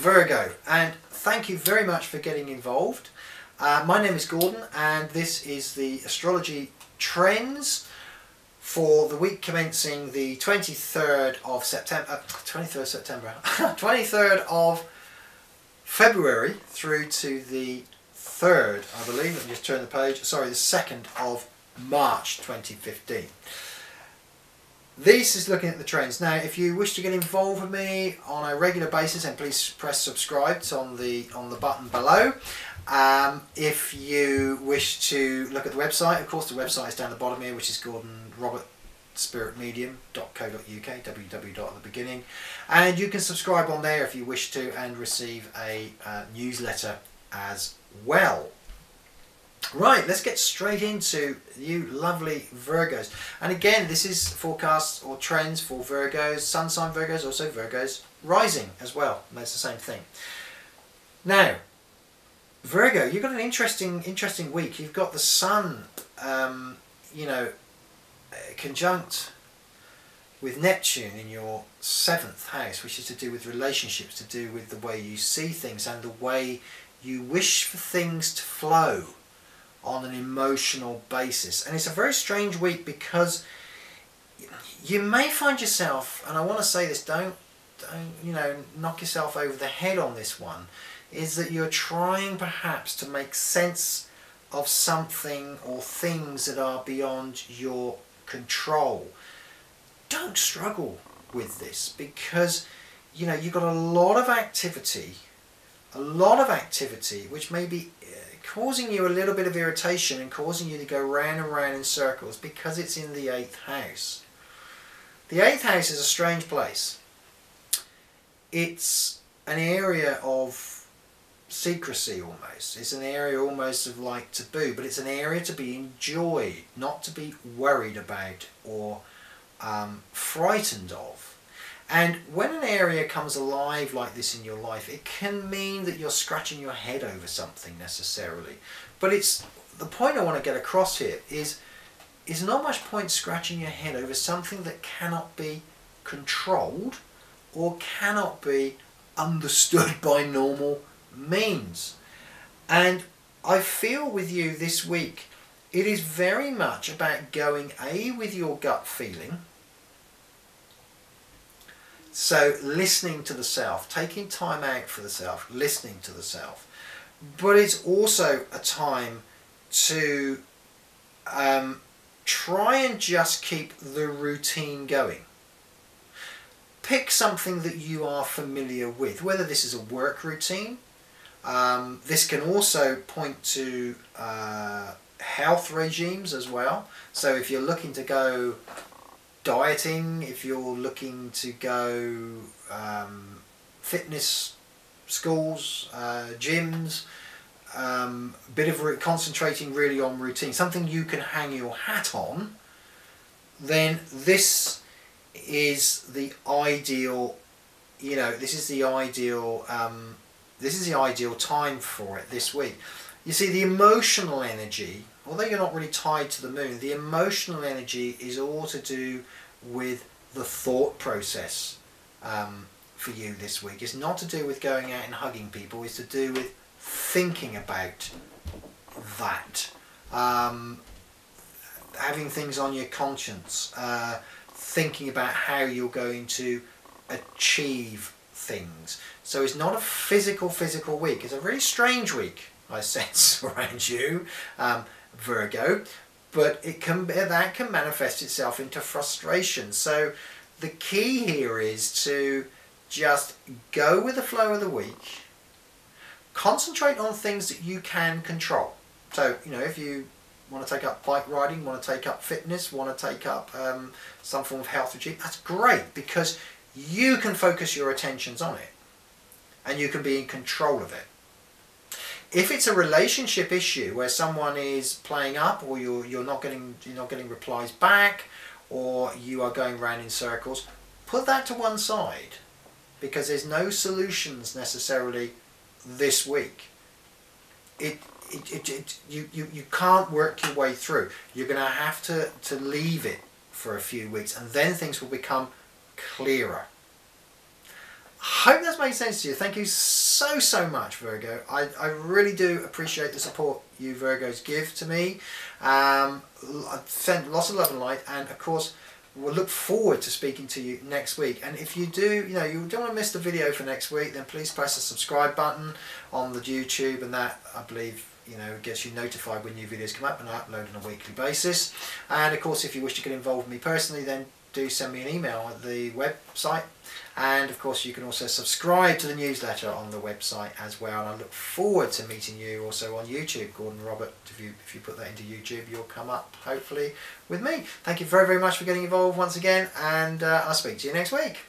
Virgo, and thank you very much for getting involved. My name is Gordon, and this is the astrology trends for the week commencing the 23rd of September, 23rd of February through to the 3rd, I believe. Let me just turn the page. Sorry, the 2nd of March 2015. This is looking at the trends. Now, if you wish to get involved with me on a regular basis, then please press subscribe. It's on the button below. If you wish to look at the website, of course the website is down the bottom here, which is gordonrobertspiritmedium.co.uk, www at the beginning, and you can subscribe on there if you wish to and receive a newsletter as well. Right, let's get straight into you lovely Virgos. And again, this is forecasts or trends for Virgos, sun sign Virgos, also Virgos rising as well. That's the same thing. Now, Virgo, you've got an interesting week. You've got the sun, conjunct with Neptune in your 7th house, which is to do with relationships, to do with the way you see things and the way you wish for things to flow on an emotional basis. And it's a very strange week because you may find yourself, and I want to say this, don't knock yourself over the head on this one, is that you're trying perhaps to make sense of something or things that are beyond your control. Don't struggle with this, because you've got a lot of activity which may be causing you a little bit of irritation and causing you to go round and round in circles because it's in the 8th house. The 8th house is a strange place. It's an area of secrecy almost. It's an area almost of like taboo, but it's an area to be enjoyed, not to be worried about or frightened of. And when an area comes alive like this in your life, it can mean that you're scratching your head over something necessarily. But it's the point I want to get across here is not much point scratching your head over something that cannot be controlled or cannot be understood by normal means. And I feel with you this week, it is very much about going with your gut feeling. So listening to the self, taking time out for the self, listening to the self. But it's also a time to try and just keep the routine going. Pick something that you are familiar with, whether this is a work routine. This can also point to health regimes as well. So if you're looking to go dieting, if you're looking to go fitness schools, gyms, bit of concentrating really on routine, something you can hang your hat on, then this is the ideal, this is the ideal time for it this week. You see, the emotional energy, although you're not really tied to the moon, the emotional energy is all to do with the thought process for you this week. It's not to do with going out and hugging people, it's to do with thinking about that. Having things on your conscience, thinking about how you're going to achieve things. So it's not a physical week. It's a very strange week, I sense, around you, Virgo, but that can manifest itself into frustration. So the key here is to just go with the flow of the week, concentrate on things that you can control. So, if you want to take up bike riding, want to take up fitness, want to take up some form of health regime, that's great, because you can focus your attentions on it and you can be in control of it. If it's a relationship issue where someone is playing up, or you're not getting replies back, or you are going round in circles, put that to one side, because there's no solutions necessarily this week. You can't work your way through. You're going to have to leave it for a few weeks, and then things will become clearer. Hope that's made sense to you. Thank you so much, Virgo. I really do appreciate the support you Virgos give to me. I send lots of love and light, and of course we'll look forward to speaking to you next week. And if you do, you don't want to miss the video for next week, then please press the subscribe button on the YouTube, and that, I believe, gets you notified when new videos come up, and I upload on a weekly basis. And of course, if you wish to get involved with me personally, then do send me an email at the website. And of course, you can also subscribe to the newsletter on the website as well. And I look forward to meeting you also on YouTube. Gordon Robert, if you put that into YouTube, you'll come up hopefully with me. Thank you very much for getting involved once again, and I'll speak to you next week.